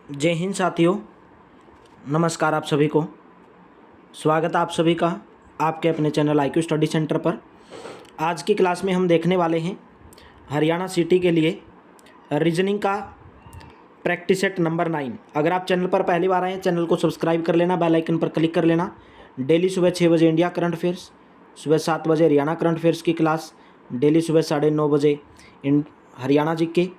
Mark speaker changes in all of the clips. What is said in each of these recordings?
Speaker 1: जय हिंद साथियों, नमस्कार आप सभी को। स्वागत है आप सभी का आपके अपने चैनल IQ स्टडी सेंटर पर। आज की क्लास में हम देखने वाले हैं हरियाणा सिटी के लिए रीजनिंग का प्रैक्टिस सेट नंबर 9। अगर आप चैनल पर पहली बार आए हैं, चैनल को सब्सक्राइब कर लेना, बेल आइकन पर क्लिक कर लेना। डेली सुबह 6 बजे इंडिया करंट अफेयर्स, सुबह 7 बजे हरियाणा करंट अफेयर्स की क्लास, डेली सुबह 9:30 बजे हरियाणा जीके,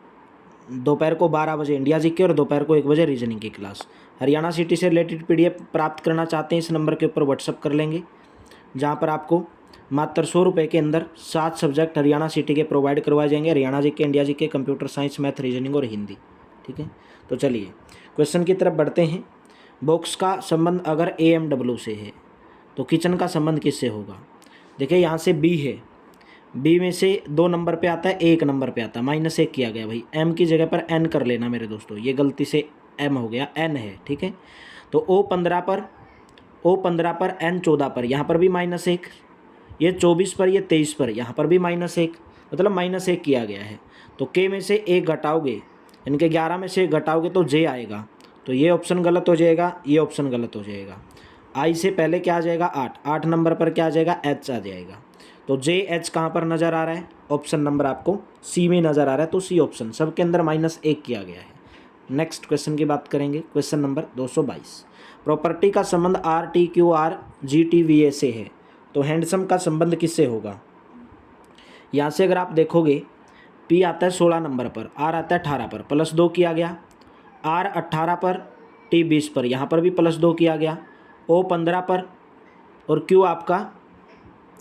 Speaker 1: दोपहर को 12 बजे इंडिया जीके और दोपहर को 1 बजे रीजनिंग की क्लास। हरियाणा सिटी से रिलेटेड PDF प्राप्त करना चाहते हैं, इस नंबर के ऊपर व्हाट्सअप कर लेंगे, जहां पर आपको मात्र 100 रुपये के अंदर 7 सब्जेक्ट हरियाणा सिटी के प्रोवाइड करवाए जाएंगे। Haryana GK, India GK, computer science, math, reasoning और हिंदी। ठीक है, तो चलिए क्वेश्चन की तरफ बढ़ते हैं। बॉक्स का संबंध अगर AMW से है तो किचन का संबंध किससे होगा? देखिए यहाँ से B है, बी में से 2 नंबर पे आता है, 1 नंबर पे आता है, -1 किया गया भाई। M की जगह पर N कर लेना मेरे दोस्तों, ये गलती से M हो गया, N है। ठीक है, तो O15 पर N 14 पर, यहाँ पर भी -1, ये 24 पर, ये 23 पर, यहाँ पर भी -1, मतलब -1 किया गया है। तो K में से 1 घटाओगे, इनके 11 में से 1 घटाओगे तो J आएगा, तो ये ऑप्शन गलत हो जाएगा, ये ऑप्शन गलत हो जाएगा। I से पहले क्या आ जाएगा? 8 नंबर पर क्या आ जाएगा? H आ जाएगा। तो JH कहाँ पर नज़र आ रहा है? ऑप्शन नंबर आपको C में नज़र आ रहा है, तो C ऑप्शन, सबके अंदर -1 किया गया है। नेक्स्ट क्वेश्चन की बात करेंगे, क्वेश्चन नंबर 222। प्रॉपर्टी का संबंध RTQR GTVA से है, तो हैंडसम का संबंध किससे होगा? यहाँ से अगर आप देखोगे, P आता है 16 नंबर पर, R आता है 18 पर, +2 किया गया। R 18 पर, T 20 पर, यहाँ पर भी +2 किया गया। O 15 पर और Q आपका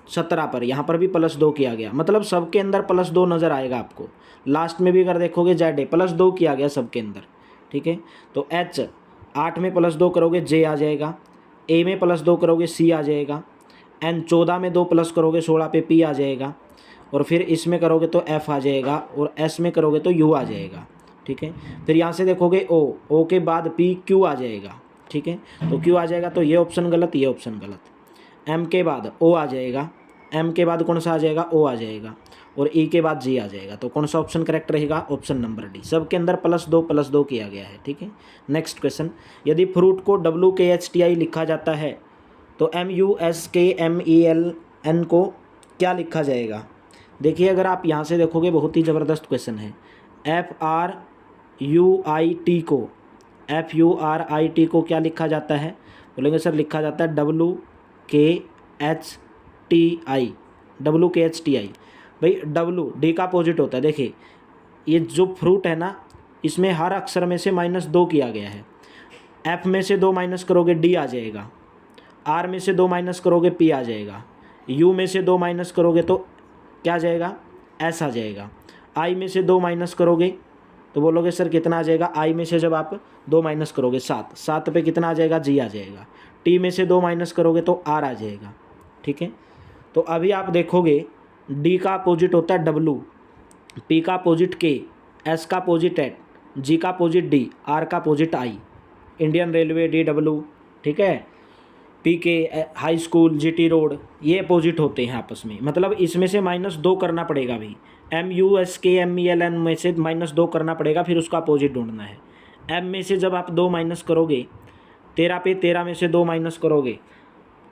Speaker 1: 17 पर, यहाँ पर भी +2 किया गया। मतलब सबके अंदर +2 नज़र आएगा आपको। लास्ट में भी अगर देखोगे ZA +2 किया गया सबके अंदर। ठीक है, तो H 8 में +2 करोगे J आ जाएगा, A में +2 करोगे C आ जाएगा, N 14 में 2 प्लस करोगे 16 पे P आ जाएगा, और फिर इसमें करोगे तो F आ जाएगा, और S में करोगे तो U आ जाएगा। ठीक है, फिर यहाँ से देखोगे O के बाद P Q आ जाएगा। ठीक है, तो Q आ जाएगा, तो ये ऑप्शन गलत, ये ऑप्शन गलत। M के बाद O आ जाएगा, M के बाद कौन सा आ जाएगा? O आ जाएगा, और E के बाद G आ जाएगा। तो कौन सा ऑप्शन करेक्ट रहेगा? ऑप्शन नंबर D, सबके अंदर +2 किया गया है। ठीक है, नेक्स्ट क्वेश्चन। यदि फ्रूट को WKHTI लिखा जाता है तो MUSKMELN को क्या लिखा जाएगा? देखिए अगर आप यहाँ से देखोगे, बहुत ही ज़बरदस्त क्वेश्चन है। FRUIT को क्या लिखा जाता है? बोलेंगे सर लिखा जाता है WKHTI। भाई D का अपोजिट होता है। देखिए ये जो फ्रूट है ना, इसमें हर अक्षर में से -2 किया गया है। F में से 2 माइनस करोगे D आ जाएगा, R में से 2 माइनस करोगे P आ जाएगा, U में से 2 माइनस करोगे तो क्या आ जाएगा? S आ जाएगा। I में से 2 माइनस करोगे तो बोलोगे सर कितना आ जाएगा? I में से जब आप 2 माइनस करोगे 7 पे कितना आ जाएगा? G आ जाएगा। T में से 2 माइनस करोगे तो R आ जाएगा। ठीक है, तो अभी आप देखोगे D का अपोजिट होता है W, P का अपोजिट K, S का अपोजिट H, G का अपोजिट D, R का opposite I। Indian railway DW, ठीक है, PK high school, GT road, ये अपोजिट होते हैं आपस में। मतलब इसमें से -2 करना पड़ेगा भाई। MUSKMELN में से -2 करना पड़ेगा, फिर उसका अपोजिट ढूंढना है। M में से जब आप 2 माइनस करोगे, 13 पे 13 में से 2 माइनस करोगे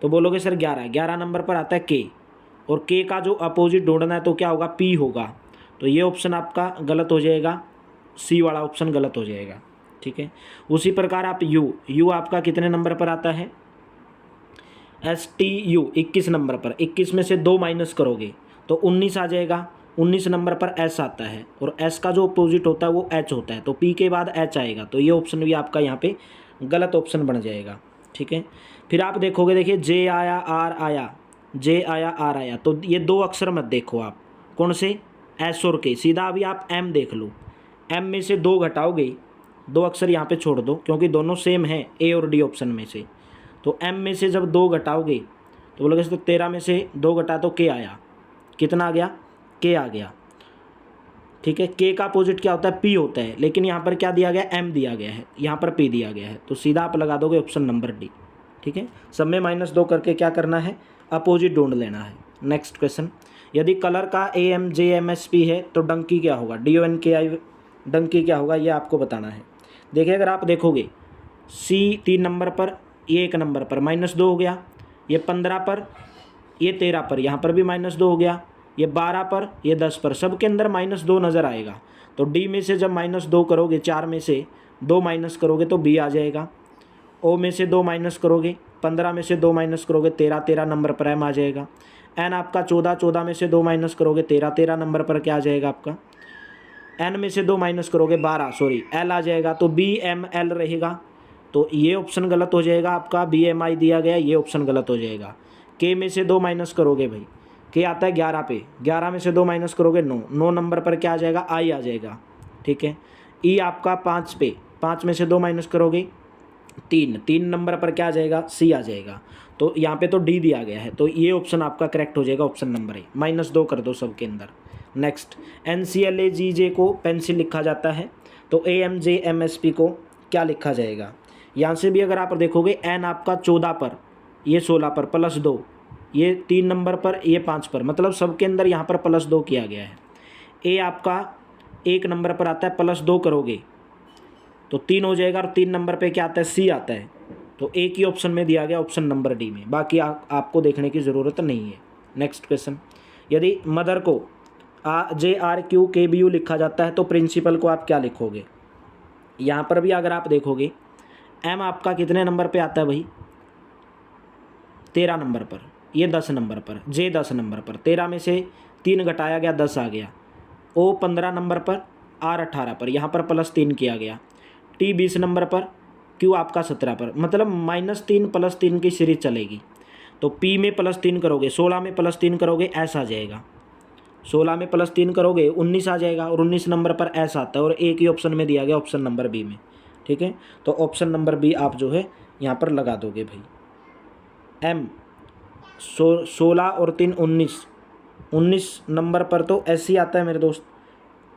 Speaker 1: तो बोलोगे सर 11 नंबर पर आता है K, और K का जो अपोजिट ढूंढना है तो क्या होगा? P होगा। तो ये ऑप्शन आपका गलत हो जाएगा, C वाला ऑप्शन गलत हो जाएगा। ठीक है, उसी प्रकार आप U आपका कितने नंबर पर आता है? STU 21 नंबर पर, 21 में से 2 माइनस करोगे तो 19 आ जाएगा। 19 नंबर पर S आता है, और S का जो अपोजिट होता है वो H होता है, तो P के बाद H आएगा, तो ये ऑप्शन भी आपका यहाँ पे गलत ऑप्शन बन जाएगा। ठीक है, फिर आप देखोगे, देखिए J आया, R आया, J आया, R आया, तो ये 2 अक्षर मत देखो आप, कौन से? S और K। सीधा अभी आप M देख लो, M में से 2 घटाओगे, 2 अक्षर यहाँ पे छोड़ दो क्योंकि दोनों सेम हैं A और D ऑप्शन में से। तो M में से जब 2 घटाओगे तो बोलोगे तो 13 में से 2 घटा तो K आया, कितना आ गया? K आ गया। ठीक है, K का अपोजिट क्या होता है? P होता है, लेकिन यहाँ पर क्या दिया गया? M दिया गया है, यहाँ पर P दिया गया है, तो सीधा आप लगा दोगे ऑप्शन नंबर D। ठीक है, सब में -2 करके क्या करना है? अपोजिट ढूंढ लेना है। Next question. यदि कलर का AMJMSP है तो डंकी क्या होगा? DONKI, डंकी क्या होगा? ये आपको बताना है। देखिए अगर आप देखोगे सी 3 नंबर पर, ये 1 नंबर पर -2 हो गया, ये 15 पर, ये 13 पर, यहाँ पर भी -2 हो गया, ये 12 पर, ये 10 पर, सब के अंदर -2 नज़र आएगा। तो डी में से जब -2 करोगे, 4 में से 2 माइनस करोगे तो बी आ जाएगा। ओ में से 2 माइनस करोगे, 15 में से 2 माइनस करोगे, 13 नंबर पर एम आ जाएगा। एन आपका 14 में से 2 माइनस करोगे, 13 नंबर पर क्या आ जाएगा आपका। एन में से 2 माइनस करोगे 12, सॉरी एल आ जाएगा, तो बी एम एल रहेगा। तो ये ऑप्शन गलत हो जाएगा आपका, बी एम आई दिया गया, ये ऑप्शन गलत हो जाएगा। के में से 2 माइनस करोगे भाई, के आता है 11 पे, 11 में से 2 माइनस करोगे 9 नंबर पर क्या आ जाएगा, आई आ जाएगा। ठीक है। ई आपका 5 पे, 5 में से 2 माइनस करोगे 3 नंबर पर क्या आ जाएगा, सी आ जाएगा। तो यहाँ पे तो डी दिया गया है, तो ये ऑप्शन आपका करेक्ट हो जाएगा, ऑप्शन नंबर ए। -2 कर दो सबके अंदर। नेक्स्ट, NCLAGJ को पेंसिल लिखा जाता है, तो AMJMSP को क्या लिखा जाएगा। यहाँ से भी अगर आप देखोगे एन आपका 14 पर, ये 16 पर, +2, ये 3 नंबर पर, ये 5 पर, मतलब सबके अंदर यहाँ पर +2 किया गया है। ए आपका 1 नंबर पर आता है, +2 करोगे तो 3 हो जाएगा, और 3 नंबर पे क्या आता है, सी आता है। तो एक ही ऑप्शन में दिया गया, ऑप्शन नंबर डी में, बाकी आपको देखने की ज़रूरत नहीं है। नेक्स्ट क्वेश्चन, यदि मदर को JRQKBU लिखा जाता है तो प्रिंसिपल को आप क्या लिखोगे। यहाँ पर भी अगर आप देखोगे एम आपका कितने नंबर पे आता है भाई, 13 नंबर पर, ये 10 नंबर पर, जे 10 नंबर पर, 13 में से 3 घटाया गया 10 आ गया। ओ 15 नंबर पर, आर 18 पर, यहाँ पर +3 किया गया। टी 20 नंबर पर, क्यू आपका 17 पर, मतलब -3 +3 की सीरीज चलेगी। तो पी में +3 करोगे, 16 में +3 करोगे एस आ जाएगा, 16 में +3 करोगे 19 आ जाएगा, और 19 नंबर पर एस आता है, और एक ही ऑप्शन में दिया गया, ऑप्शन नंबर बी में। ठीक है, तो ऑप्शन नंबर बी आप जो है यहाँ पर लगा दोगे भाई। एम 16 और 3 19 नंबर पर तो ऐसे ही आता है मेरे दोस्त।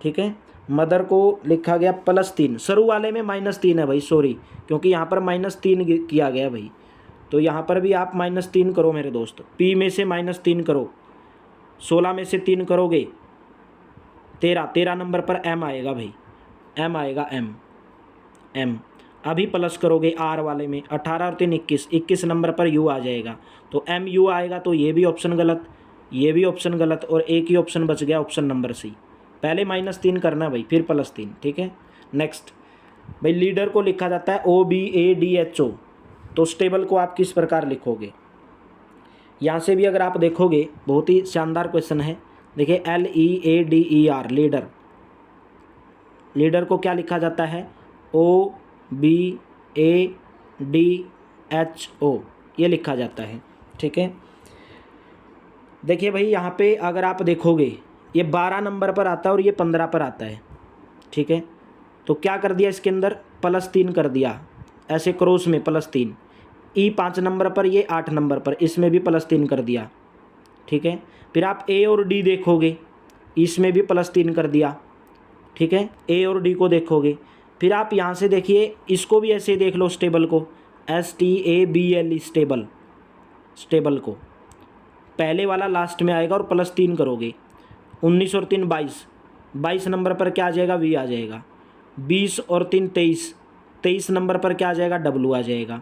Speaker 1: ठीक है, मदर को लिखा गया +3, शुरू वाले में -3 है भाई, सॉरी, क्योंकि यहाँ पर -3 किया गया भाई, तो यहाँ पर भी आप -3 करो मेरे दोस्त। पी में से -3 करो, 16 में से 3 करोगे 13 नंबर पर एम आएगा भाई, एम आएगा, एम अभी प्लस करोगे आर वाले में, 18 और 3 21 नंबर पर यू आ जाएगा, तो एम यू आएगा, तो ये भी ऑप्शन गलत, ये भी ऑप्शन गलत, और एक ही ऑप्शन बच गया, ऑप्शन नंबर सी। पहले -3 करना भाई, फिर +3। ठीक है। नेक्स्ट भाई, लीडर को लिखा जाता है OBADHO, तो स्टेबल को आप किस प्रकार लिखोगे। यहाँ से भी अगर आप देखोगे बहुत ही शानदार क्वेश्चन है। देखिए LEADER, लीडर, लीडर को क्या लिखा जाता है, OBADHO, ये लिखा जाता है। ठीक है। देखिए भाई, यहाँ पे अगर आप देखोगे ये 12 नंबर पर आता है और ये 15 पर आता है। ठीक है, तो क्या कर दिया इसके अंदर, +3 कर दिया, ऐसे क्रॉस में +3। ई 5 नंबर पर, ये 8 नंबर पर, इसमें भी +3 कर दिया। ठीक है, फिर आप ए और डी देखोगे, इसमें भी +3 कर दिया। ठीक है, ए और डी को देखोगे, फिर आप यहाँ से देखिए इसको भी ऐसे देख लो, स्टेबल को, STABLE, स्टेबल को, पहले वाला लास्ट में आएगा और +3 करोगे, 19 और 3 22 नंबर पर क्या आ जाएगा, वी आ जाएगा। 20 और 3 23 नंबर पर क्या आ जाएगा, डब्लू आ जाएगा।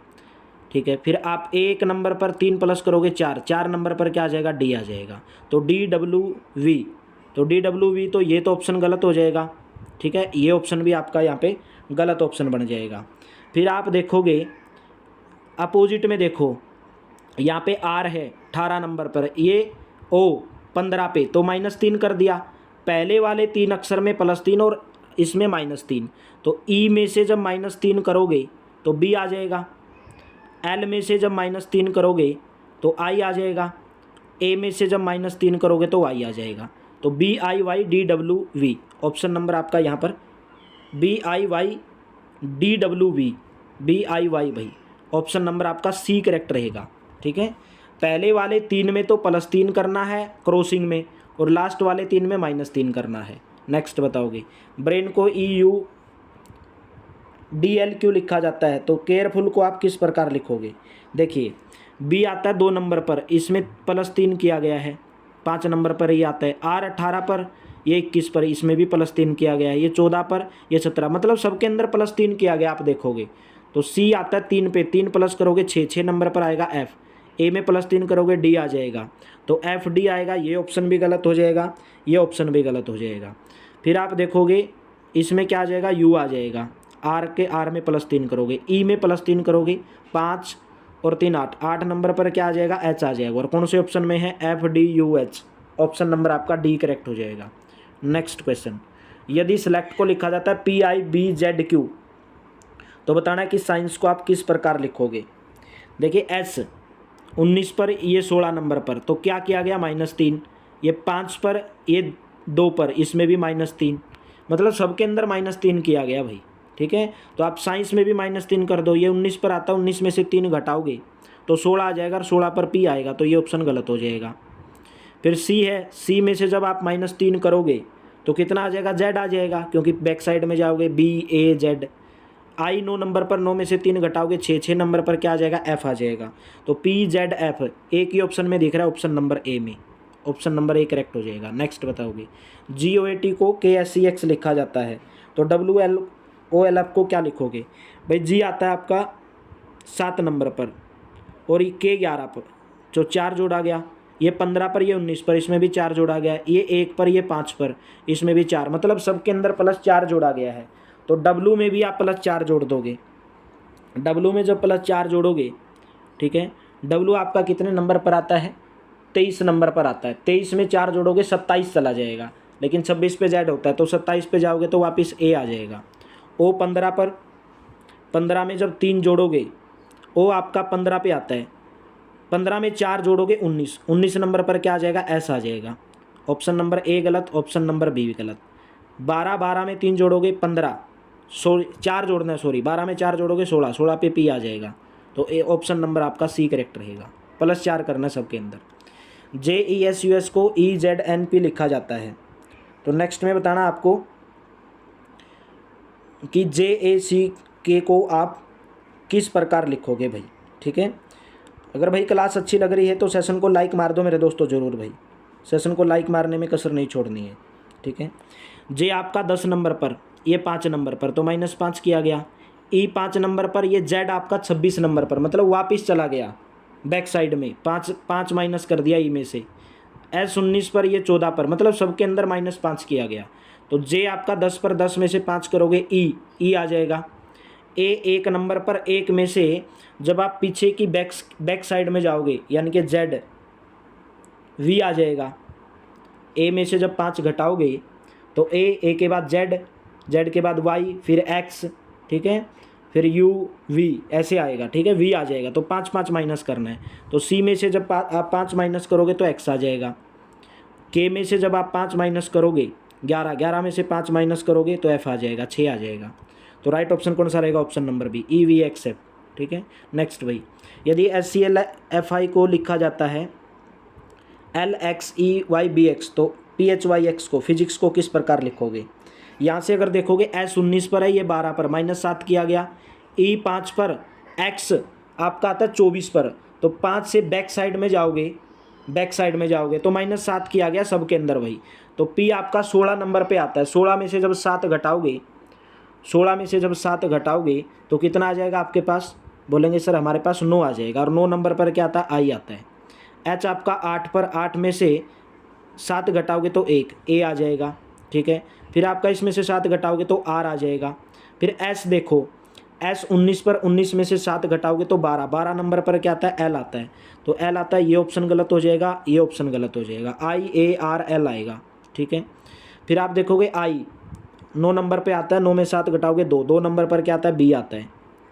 Speaker 1: ठीक है, फिर आप एक नंबर पर 3 प्लस करोगे 4 नंबर पर क्या आ जाएगा, डी आ जाएगा, तो DWV, तो DWV, तो ये तो ऑप्शन गलत हो जाएगा। ठीक है, ये ऑप्शन भी आपका यहाँ पे गलत ऑप्शन बन जाएगा। फिर आप देखोगे अपोजिट में, देखो यहाँ पे आर है 18 नंबर पर, ये ओ 15 पे, तो -3 कर दिया, पहले वाले 3 अक्षर में +3 और इसमें -3, तो ई में से जब -3 करोगे तो बी आ जाएगा, एल में से जब -3 करोगे तो आई आ जाएगा, ए में से जब -3 करोगे तो वाई आ जाएगा, तो BIYDWV, ऑप्शन नंबर आपका यहाँ पर BIYDWV, BIY भाई, ऑप्शन नंबर आपका सी करेक्ट रहेगा। ठीक है, पहले वाले 3 में तो +3 करना है क्रॉसिंग में, और लास्ट वाले 3 में -3 करना है। नेक्स्ट बताओगे, ब्रेन को EUDLQ लिखा जाता है, तो केयरफुल को आप किस प्रकार लिखोगे। देखिए बी आता है 2 नंबर पर, इसमें +3 किया गया है, 5 नंबर पर ही आता है। आर 18 पर, ये 21 पर, इसमें भी +3 किया गया है, ये 14 पर, ये 17, मतलब सबके अंदर +3 किया गया आप देखोगे। तो सी आता है 3 पे, 3 प्लस करोगे 6 नंबर पर आएगा एफ, ए में +3 करोगे डी आ जाएगा, तो एफ डी आएगा। ये ऑप्शन भी गलत हो जाएगा, ये ऑप्शन भी गलत हो जाएगा। फिर आप देखोगे इसमें क्या आ जाएगा, यू आ जाएगा, आर के आर में +3 करोगे, ई में +3 करोगे 5 और 3 8, 8 नंबर पर क्या आ जाएगा, एच आ जाएगा। और कौन से ऑप्शन में है, F D U H, option number आपका डी करेक्ट हो जाएगा। नेक्स्ट क्वेश्चन, यदि सेलेक्ट को लिखा जाता है P I B Z Q, तो बताना है कि साइंस को आप किस प्रकार लिखोगे। देखिए एस 19 पर, ये 16 नंबर पर, तो क्या किया गया, -3, ये 5 पर, ये 2 पर, इसमें भी -3, मतलब सबके अंदर -3 किया गया भाई, ठीक है। तो आप साइंस में भी -3 कर दो, ये 19 पर आता है, 19 में से 3 घटाओगे तो 16 आ जाएगा, और 16 पर पी आएगा, तो ये ऑप्शन गलत हो जाएगा। फिर सी है, सी में से जब आप -3 करोगे तो कितना आ जाएगा, जेड आ जाएगा, क्योंकि बैक साइड में जाओगे, बी ए जेड। आई 9 नंबर पर, 9 में से 3 घटाओगे 6 नंबर पर क्या आ जाएगा, एफ आ जाएगा। तो पी जेड एफ एक ही ऑप्शन में दिख रहा है, ऑप्शन नंबर ए में, ऑप्शन नंबर ए करेक्ट हो जाएगा। नेक्स्ट बताओगे, जी ओ ए टी को के एस सी एक्स लिखा जाता है, तो W L O L F को क्या लिखोगे भाई। जी आता है आपका 7 नंबर पर, और ये के 11 पर, जो 4 जोड़ा गया, ये 15 पर, ये 19 पर, इसमें भी 4 जोड़ा गया, ये 1 पर, ये 5 पर, इसमें भी 4, मतलब सबके अंदर +4 जोड़ा गया है। तो डब्लू में भी आप +4 जोड़ दोगे, डब्लू में जब +4 जोड़ोगे, ठीक है, डब्लू आपका कितने नंबर पर आता है, 23 नंबर पर आता है। 23 में 4 जोड़ोगे 27 चला जाएगा, लेकिन 26 पे जेड होता है, तो 27 पे जाओगे तो वापस ए आ जाएगा। ओ 15 पर, 15 में जब 3 जोड़ोगे, ओ आपका 15 पे आता है, 15 में 4 जोड़ोगे 19, 19 नंबर पर क्या आ जाएगा, एस आ जाएगा। ऑप्शन नंबर ए गलत, ऑप्शन नंबर बी भी गलत। 12, 12 में 3 जोड़ोगे 15, 4 जोड़ना है, सॉरी, 12 में 4 जोड़ोगे 16, 16 पे पी आ जाएगा। तो ए ऑप्शन नंबर आपका सी करेक्ट रहेगा, +4 करना है सबके अंदर। जे ई एस यू एस को ई जेड एन पी लिखा जाता है, तो नेक्स्ट में बताना आपको कि जे ए सी के को आप किस प्रकार लिखोगे भाई, ठीक है। अगर भाई क्लास अच्छी लग रही है तो सेशन को लाइक मार दो मेरे दोस्तों, ज़रूर भाई, सेशन को लाइक मारने में कसर नहीं छोड़नी है, ठीक है। जे आपका 10 नंबर पर, ये 5 नंबर पर, तो -5 किया गया। ई 5 नंबर पर, ये जेड आपका 26 नंबर पर, मतलब वापस चला गया बैक साइड में, 5 माइनस कर दिया ई में से। एस 19 पर, ये 14 पर, मतलब सबके अंदर -5 किया गया। तो जे आपका 10 पर, 10 में से 5 करोगे ई आ जाएगा। ए 1 नंबर पर, 1 में से जब आप पीछे की बैक साइड में जाओगे, यानी कि जेड, वी आ जाएगा। ए में से जब 5 घटाओगे तो ए के बाद जेड, जेड के बाद वाई, फिर एक्स, ठीक है, फिर यू वी, ऐसे आएगा, ठीक है, वी आ जाएगा। तो 5 5 माइनस करना है, तो सी में से जब आप 5 माइनस करोगे तो एक्स आ जाएगा। के में से जब आप 5 माइनस करोगे 11, 11 में से 5 माइनस करोगे तो एफ आ जाएगा, 6 आ जाएगा। तो राइट ऑप्शन कौन सा रहेगा, option number B, E V X F, ठीक है। नेक्स्ट भाई, यदि S C L F I को लिखा जाता है L X E Y B X, तो पी एच वाई एक्स को, फिजिक्स को किस प्रकार लिखोगे। यहाँ से अगर देखोगे एस 19 पर है, ये 12 पर, -7 किया गया। ई 5 पर, एक्स आपका आता है 24 पर, तो 5 से बैक साइड में जाओगे, बैक साइड में जाओगे तो -7 किया गया सबके अंदर भाई। तो पी आपका 16 नंबर पे आता है, 16 में से जब 7 घटाओगे, 16 में से जब 7 घटाओगे तो कितना आ जाएगा आपके पास, बोलेंगे सर हमारे पास 9 आ जाएगा। और 9 नंबर पर क्या आता है, आई आता है। एच आपका 8 पर, 8 में से 7 घटाओगे तो 1, ए आ जाएगा, ठीक है। फिर आपका इसमें से 7 घटाओगे तो आर आ जाएगा। फिर एस देखो, एस 19 पर, 19 में से 7 घटाओगे तो 12, 12 नंबर पर क्या आता है, एल आता है, तो एल आता है, ये ऑप्शन गलत हो जाएगा, ये ऑप्शन गलत हो जाएगा, आई ए आर एल आएगा, ठीक है। फिर आप देखोगे आई 9 नंबर पे आता है, 9 में 7 घटाओगे 2, 2 नंबर पर क्या आता है, बी आता है,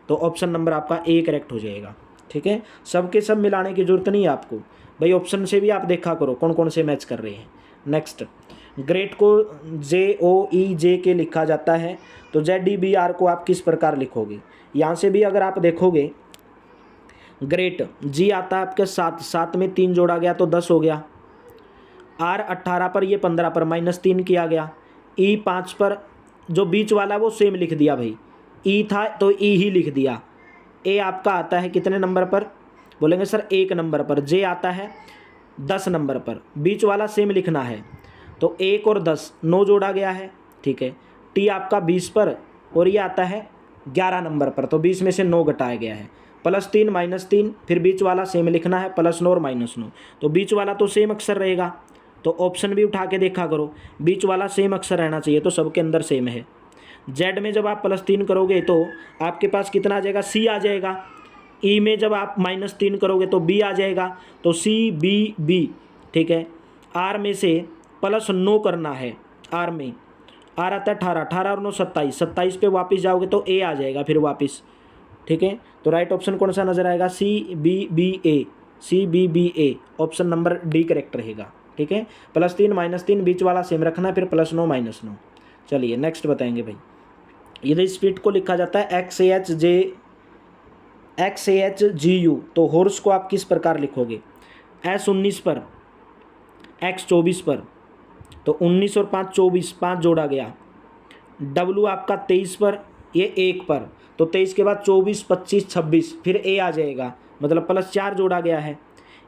Speaker 1: तो ऑप्शन नंबर आपका ए करेक्ट हो जाएगा, ठीक है। सब के सब मिलाने की जरूरत नहीं है आपको भाई, ऑप्शन से भी आप देखा करो कौन कौन से मैच कर रहे हैं। नेक्स्ट, ग्रेट को जे ओ ई जे के लिखा जाता है, तो जेड डी बी आर को आप किस प्रकार लिखोगे। यहाँ से भी अगर आप देखोगे, ग्रेट जी आता है आपके 7, 7 में 3 जोड़ा गया तो 10 हो गया। आर 18 पर, ये 15 पर, -3 किया गया। ई 5 पर, जो बीच वाला वो सेम लिख दिया भाई, ई था तो ई ही लिख दिया। ए आपका आता है कितने नंबर पर, बोलेंगे सर 1 नंबर पर। जे आता है 10 नंबर पर, बीच वाला सेम लिखना है। तो 1 और 10 9 जोड़ा गया है, ठीक है। टी आपका 20 पर और ये आता है 11 नंबर पर, तो 20 में से 9 घटाया गया है। +3 -3, फिर बीच वाला सेम लिखना है, +9 और -9, तो बीच वाला तो सेम अक्षर रहेगा, तो ऑप्शन भी उठा के देखा करो, बीच वाला सेम अक्षर रहना चाहिए, तो सबके अंदर सेम है। जेड में जब आप +3 करोगे तो आपके पास कितना आ जाएगा, सी आ जाएगा। ई में जब आप -3 करोगे तो बी आ जाएगा, तो सी बी बी, ठीक है। आर में से +9 करना है, आर में आर आता है 18, 18 और 9 27, 27 पे वापस जाओगे तो ए आ जाएगा फिर वापस, ठीक है। तो राइट ऑप्शन कौन सा नज़र आएगा, सी बी बी ए, सी बी बी ए, ऑप्शन नंबर डी करेक्ट रहेगा, ठीक है। +3 -3 बीच वाला सेम रखना है, फिर +9 -9। चलिए नेक्स्ट बताएंगे भाई। यदि स्पीड को लिखा जाता है XAHGU, तो हॉर्स को आप किस प्रकार लिखोगे, S19 पर, X24 पर, तो 19 और 5 24, 5 जोड़ा गया। W आपका 23 पर, ये 1 पर, तो 23 के बाद 24 25 26, फिर ए आ जाएगा, मतलब +4 जोड़ा गया है।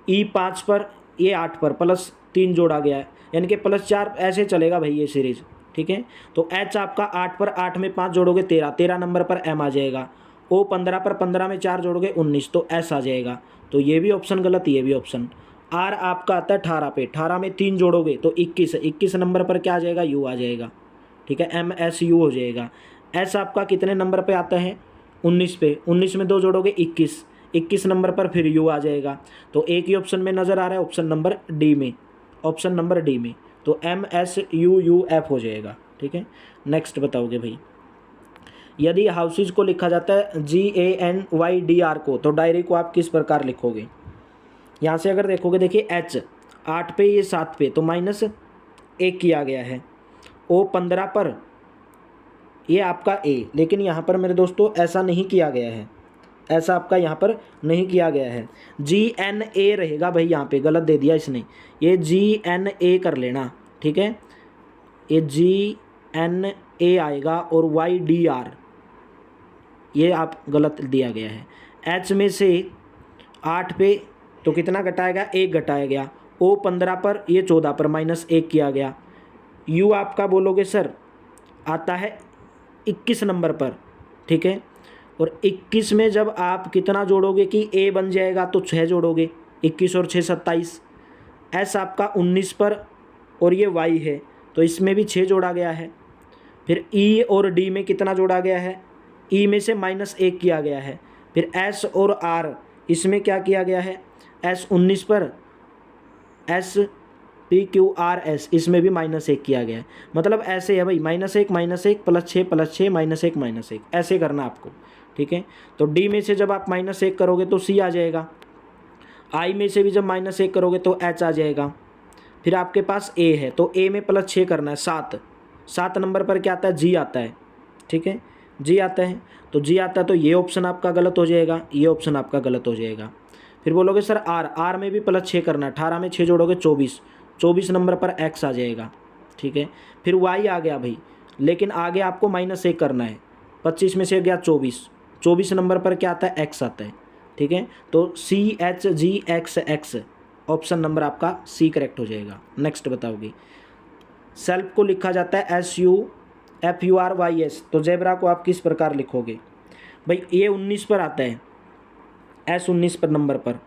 Speaker 1: E 5 पर, ये 8 पर, +3 जोड़ा गया है, यानी कि +4 ऐसे चलेगा भाई ये सीरीज, ठीक है। तो H आपका 8 पर, 8 में 5 जोड़ोगे 13, 13 नंबर पर M आ जाएगा। O 15 पर, 15 में 4 जोड़ोगे 19, तो S आ जाएगा, तो ये भी ऑप्शन गलत, ये भी ऑप्शन। R आपका आता है 18 पे, 18 में 3 जोड़ोगे तो 21, 21 नंबर पर क्या आ जाएगा, U आ जाएगा, ठीक है, MSU हो जाएगा। S आपका कितने नंबर पे आता है, 19 पे, 19 में 2 जोड़ोगे 21, 21 नंबर पर फिर U आ जाएगा, तो एक ही ऑप्शन में नज़र आ रहा है, ऑप्शन नंबर डी में, ऑप्शन नंबर डी में, तो MSUUF हो जाएगा, ठीक है। नेक्स्ट बताओगे भाई। यदि हाउसेज को लिखा जाता है GANYDR को, तो डायरी को आप किस प्रकार लिखोगे। यहाँ से अगर देखोगे, देखिए H 8 पे, ये 7 पे, तो -1 किया गया है। O 15 पर, ये आपका A, लेकिन यहाँ पर मेरे दोस्तों ऐसा नहीं किया गया है, ऐसा आपका यहाँ पर नहीं किया गया है। GNA रहेगा भाई, यहाँ पे गलत दे दिया इसने, ये GNA कर लेना, ठीक है, ये GNA आएगा, और YDR ये आप गलत दिया गया है। H में से 8 पे तो कितना घटाएगा, 1 घटाया गया। O 15 पर, ये 14 पर, -1 किया गया। U आपका बोलोगे सर आता है 21 नंबर पर, ठीक है, और 21 में जब आप कितना जोड़ोगे कि A बन जाएगा, तो 6 जोड़ोगे, 21 और 6 27। S आपका 19 पर, और ये Y है, तो इसमें भी 6 जोड़ा गया है। फिर E और D में कितना जोड़ा गया है, E में से -1 किया गया है। फिर S और R, इसमें क्या किया गया है, S 19 पर, SPQRS, इसमें भी -1 किया गया है। मतलब ऐसे है भाई, -1 -1 +6 +6 -1 -1, ऐसे करना आपको, ठीक है। तो D में से जब आप -1 करोगे तो C आ जाएगा, I में से भी जब -1 करोगे तो H आ जाएगा। फिर आपके पास A है, तो A में +6 करना है, 7 नंबर पर क्या आता है, G आता है, ठीक है, G आता है, तो G आता है, तो ये ऑप्शन आपका गलत हो जाएगा, ये ऑप्शन आपका गलत हो जाएगा। फिर बोलोगे सर R में भी +6 करना है, 18 में 6 जोड़ोगे 24, 24 नंबर पर X आ जाएगा, ठीक है। फिर Y आ गया भाई, लेकिन आगे आपको -1 करना है, 25 में से गया 24, 24 नंबर पर क्या आता है, X आता है, ठीक है। तो CHGXX, ऑप्शन नंबर आपका C करेक्ट हो जाएगा। नेक्स्ट बताओगे। सेल्फ को लिखा जाता है SUFURYS, तो जेब्रा को आप किस प्रकार लिखोगे भाई। ये 19 पर आता है, S19 पर नंबर पर,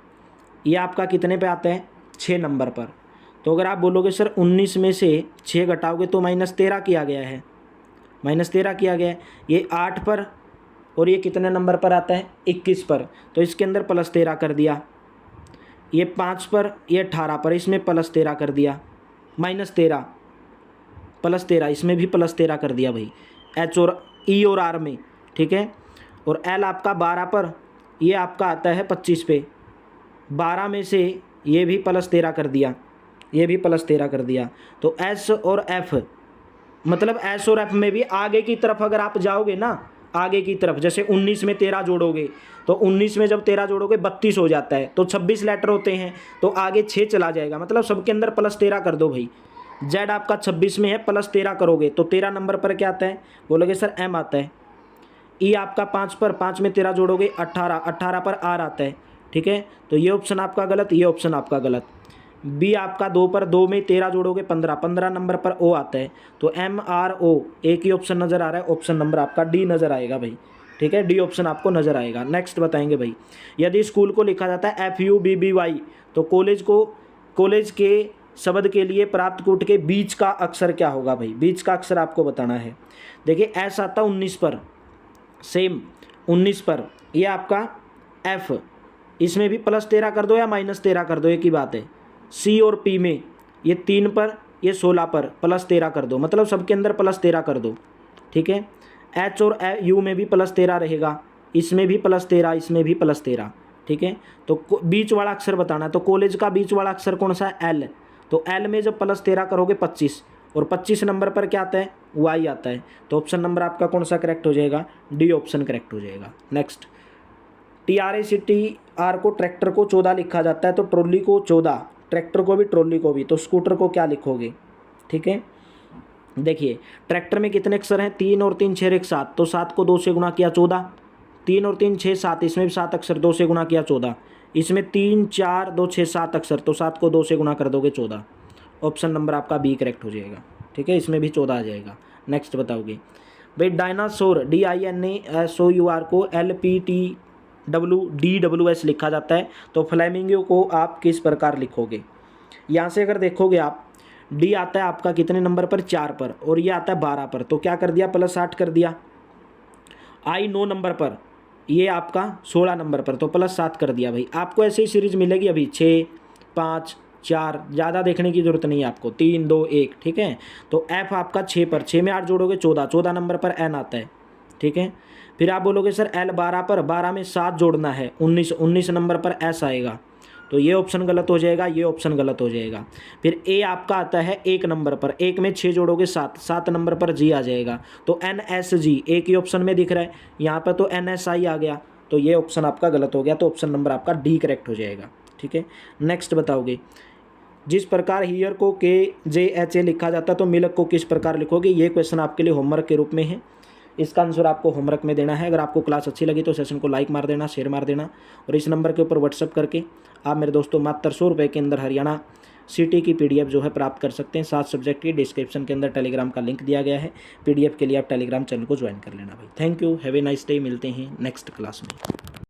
Speaker 1: ये आपका कितने पे आता है, 6 नंबर पर। तो अगर आप बोलोगे सर 19 में से 6 घटाओगे तो -13 किया गया है, -13 किया गया है। ये 8 पर, और ये कितने नंबर पर आता है, 21 पर, तो इसके अंदर +13 कर दिया। ये 5 पर, ये 18 पर, इसमें +13 कर दिया, -13 +13, इसमें भी +13 कर दिया भाई, H और E और R में, ठीक है। और L आपका 12 पर, ये आपका आता है 25 पे, 12 में से ये भी +13 कर दिया, ये भी +13 कर दिया। तो S और F, मतलब S और F में भी आगे की तरफ अगर आप जाओगे ना, आगे की तरफ, जैसे 19 में 13 जोड़ोगे, तो 19 में जब 13 जोड़ोगे 32 हो जाता है, तो 26 लेटर होते हैं, तो आगे 6 चला जाएगा, मतलब सबके अंदर +13 कर दो भाई। Z आपका 26 में है, +13 करोगे तो 13 नंबर पर क्या आता है, बोलोगे सर M आता है। E आपका 5 पर, 5 में 13 जोड़ोगे 18, 18 पर R आता है, ठीक है। तो ये ऑप्शन आपका गलत, ये ऑप्शन आपका गलत। बी आपका 2 पर 2 में 13 जोड़ोगे 15, 15 नंबर पर ओ आता है, तो MRO एक ही ऑप्शन नज़र आ रहा है, ऑप्शन नंबर आपका डी नज़र आएगा भाई, ठीक है, डी ऑप्शन आपको नज़र आएगा। नेक्स्ट बताएंगे भाई, यदि स्कूल को लिखा जाता है FUBBY तो कॉलेज के शब्द के लिए प्राप्त कूट के बीच का अक्षर क्या होगा भाई, बीच का अक्षर आपको बताना है। देखिए एस आता 19 पर, सेम 19 पर, ये आपका F, इसमें भी +13 कर दो या -13 कर दो, एक ही बात है। C और P में ये 3 पर, ये 16 पर, +13 कर दो, मतलब सबके अंदर +13 कर दो, ठीक है। H और U में भी +13 रहेगा, इसमें भी +13, इसमें भी +13, ठीक है। तो बीच वाला अक्षर बताना है, तो कॉलेज का बीच वाला अक्षर कौन सा है, L, तो L में जब +13 करोगे 25, और 25 नंबर पर क्या आता है, Y आता है, तो ऑप्शन नंबर आपका कौन सा करेक्ट हो जाएगा, डी ऑप्शन करेक्ट हो जाएगा। नेक्स्ट, TRACTR को ट्रैक्टर को 14 लिखा जाता है, तो ट्रॉली को 14, ट्रैक्टर को भी ट्रॉली को भी, तो स्कूटर को क्या लिखोगे, ठीक है। देखिए ट्रैक्टर में कितने अक्षर हैं, 3 और 3 6 1 7, तो 7 को 2 से गुणा किया 14, 3 और 3 6 7, इसमें भी 7 अक्षर, 2 से गुणा किया 14, इसमें 3 4 2 6 7 अक्षर, तो 7 को 2 से गुणा कर दोगे 14, ऑप्शन नंबर आपका बी करेक्ट हो जाएगा, ठीक है, इसमें भी 14 आ जाएगा। नेक्स्ट बताओगे भाई, डायनासोर DINASOUR को LPTWDWS लिखा जाता है, तो फ्लेमिंगो को आप किस प्रकार लिखोगे। यहाँ से अगर देखोगे आप, डी आता है आपका कितने नंबर पर, 4 पर, और ये आता है 12 पर, तो क्या कर दिया, +8 कर दिया। I 9 नंबर पर, ये आपका 16 नंबर पर, तो +7 कर दिया भाई। आपको ऐसे ही सीरीज मिलेगी अभी 6 5 4, ज़्यादा देखने की जरूरत नहीं है आपको, 3 2 1, ठीक है। तो F आपका 6 पर, 6 में 8 जोड़ोगे 14, 14 नंबर पर N आता है, ठीक है। फिर आप बोलोगे सर L 12 पर, 12 में 7 जोड़ना है, 19, 19 नंबर पर S आएगा, तो ये ऑप्शन गलत हो जाएगा, ये ऑप्शन गलत हो जाएगा। फिर A आपका आता है 1 नंबर पर, 1 में 6 जोड़ोगे 7, 7 नंबर पर G आ जाएगा, तो NSG एक ही ऑप्शन में दिख रहा है, यहाँ पर तो NSI आ गया, तो ये ऑप्शन आपका गलत हो गया, तो ऑप्शन नंबर आपका डी करेक्ट हो जाएगा, ठीक है। नेक्स्ट बताओगे, जिस प्रकार हियर को KJHA लिखा जाता है, तो मिल्क को किस प्रकार लिखोगे। ये क्वेश्चन आपके लिए होमवर्क के रूप में है, इसका आंसर आपको होमवर्क में देना है। अगर आपको क्लास अच्छी लगी तो सेशन को लाइक मार देना, शेयर मार देना, और इस नंबर के ऊपर व्हाट्सअप करके आप मेरे दोस्तों मात्र 100 रुपये के अंदर हरियाणा सिटी की PDF जो है प्राप्त कर सकते हैं। 7 सब्जेक्ट की डिस्क्रिप्शन के अंदर टेलीग्राम का लिंक दिया गया है, PDF के लिए आप टेलीग्राम चैनल को ज्वाइन कर लेना भाई। Thank you, have a nice day, मिलते हैं नेक्स्ट क्लास में।